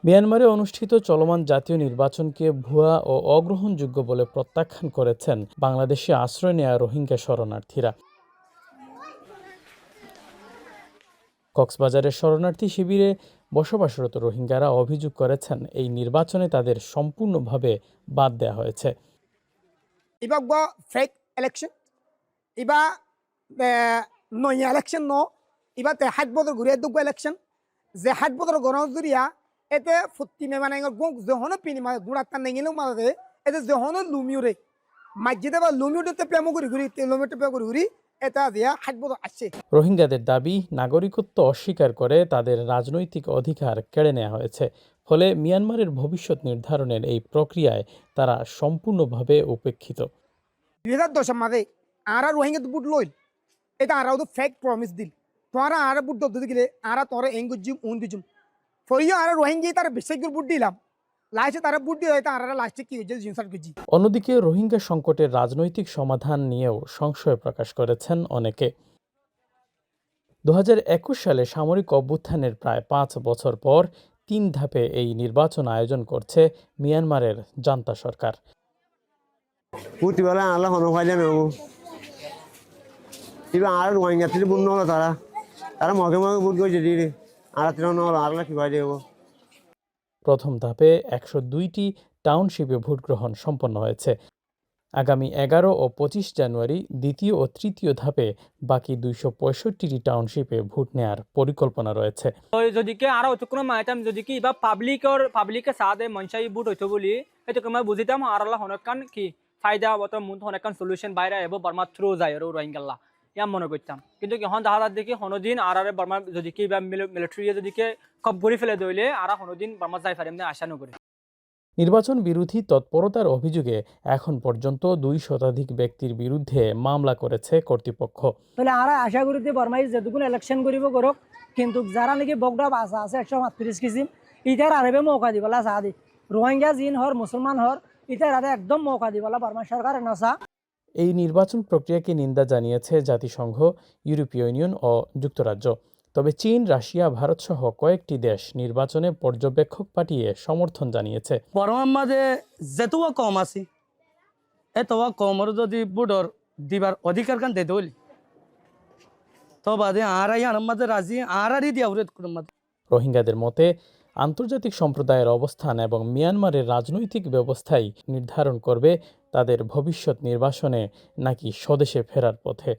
মিয়ানমারে অনুষ্ঠিত চলমান জাতীয় নির্বাচনকে ভুয়া ও অগ্রহণযোগ্য বলে প্রত্যাখ্যান করেছেন বাংলাদেশে আশ্রয় নেয়া রোহিঙ্গা শরণার্থীরা। কক্সবাজারের শরণার্থী শিবিরে বসবাসরত রোহিঙ্গারা অভিযোগ করেছেন এই নির্বাচনে তাদের সম্পূর্ণভাবে বাদ দেওয়া হয়েছে। Iba gwa fake election, iba no election no, iba te hat bodor guri edugwa election, je hat bodor gono duriya, ete futti me manenga gong zohono pini ma guratan nengilo ma de, ete zohono lumiure, majjide ba lumiure te plamo guri te lumiure plamo guri, eta dia hat bodor ashe. রোহিঙ্গাদের দাবি নাগরিকত্ব অস্বীকার করে তাদের রাজনৈতিক অধিকার কেড়ে নেওয়া হয়েছে। ফলে মিয়ানমারের ভবিষ্যৎ নির্ধারণের এই প্রক্রিয়ায় তারা সম্পূর্ণভাবে উপেক্ষিত। 2010 মাদে আরা রোহিঙ্গা বুট লইল, এটা আরাও তো ফেক প্রমিস দিল, তোরা আরা বুট দদ্দু গিলে আরা তোরা এঙ্গুজুম উন্দিজুম ফরিও আরা রোহিঙ্গা তার বিশেষজ্ঞ বুট দিলাম, লাস্টে তারা বুট দিয়ে এটা আরা লাস্টে কি হয়েছে জিনসার গুজি। অন্যদিকে রোহিঙ্গা সংকটের রাজনৈতিক সমাধান নিয়েও সংশয় প্রকাশ করেছেন অনেকে। 2021 সালে সামরিক অভ্যুত্থানের প্রায় 5 বছর পর 3 ধাপে এই নির্বাচন আয়োজন করছে মিয়ানমারের জান্তা সরকার। প্রতিবেলা আল্লাহ হন ফাইলে নেব এবার আর রোহিঙ্গা থেকে বুন হলো তারা মগে মগে বুট করে দিদি আর হলো আর কি ভাই দেব। প্রথম ধাপে 102টি টাউনশিপে ভোট গ্রহণ সম্পন্ন হয়েছে। আগামী 11 ও 25 জানুয়ারি দ্বিতীয় ও তৃতীয় ধাপে বাকি 265টি টাউনশিপে ভোট নেয়ার পরিকল্পনা রয়েছে। যদি কি আর অতক্রম মাইতাম যদি কি বা পাবলিকের সাথে মনসাই বুট হইতো বলি হয়তো আমরা বুঝিতাম আর আল্লাহ হনকান কি ফায়দা বত মুন হনকান সলিউশন বাইরে এবো বর্মা থ্রু যায় আর রোহিঙ্গাল্লাহ ইয়া মনে করতাম। কিন্তু কি হন দাহার দেখি হনদিন আর বর্মা যদি কি বা মিলিটারি যদি কি কব করে ফেলে দইলে আর হনদিন বর্মা যাই পারে এমনি আশা নকরে। নির্বাচন বিরোধী তৎপরতার অভিযোগে এখন পর্যন্ত 2 শতাধিক ব্যক্তির বিরুদ্ধে মামলা করেছে কর্তৃপক্ষ। তাহলে আমরা আশা করি যে বর্মাই যেটুকুন ইলেকশন করিব করক, কিন্তু যারা নাকি বগডা বাসা আছে 138 কিসিম ইটার আরবে মৌকা দিবলা সাদি রোহিঙ্গা জিন হর মুসলমান হর ইটার আরে একদম মৌকা দিবলা বর্মা সরকার নসা। এই নির্বাচন প্রক্রিয়াকে নিন্দা জানিয়েছে জাতিসংঘ, ইউরোপীয় ইউনিয়ন ও যুক্তরাজ্য। তবে চীন, রাশিয়া, ভারত সহ কয়েকটি দেশ নির্বাচনে পর্যবেক্ষক পাঠিয়ে সমর্থন জানিয়েছে। বর্মার মাঝে যেতুয়া কম আছে এতোয়া কমর যদি বুডর দিবার অধিকার কান দে দইল তো বাদে আরাই আনার মাঝে রাজি আরারই দিয়া উরেদ কোন মাঝে। রোহিঙ্গাদের মতে আন্তর্জাতিক সম্প্রদায়ের অবস্থান এবং মিয়ানমারের রাজনৈতিক ব্যবস্থাই নির্ধারণ করবে তাদের ভবিষ্যৎ নির্বাসনে নাকি স্বদেশে ফেরার পথে।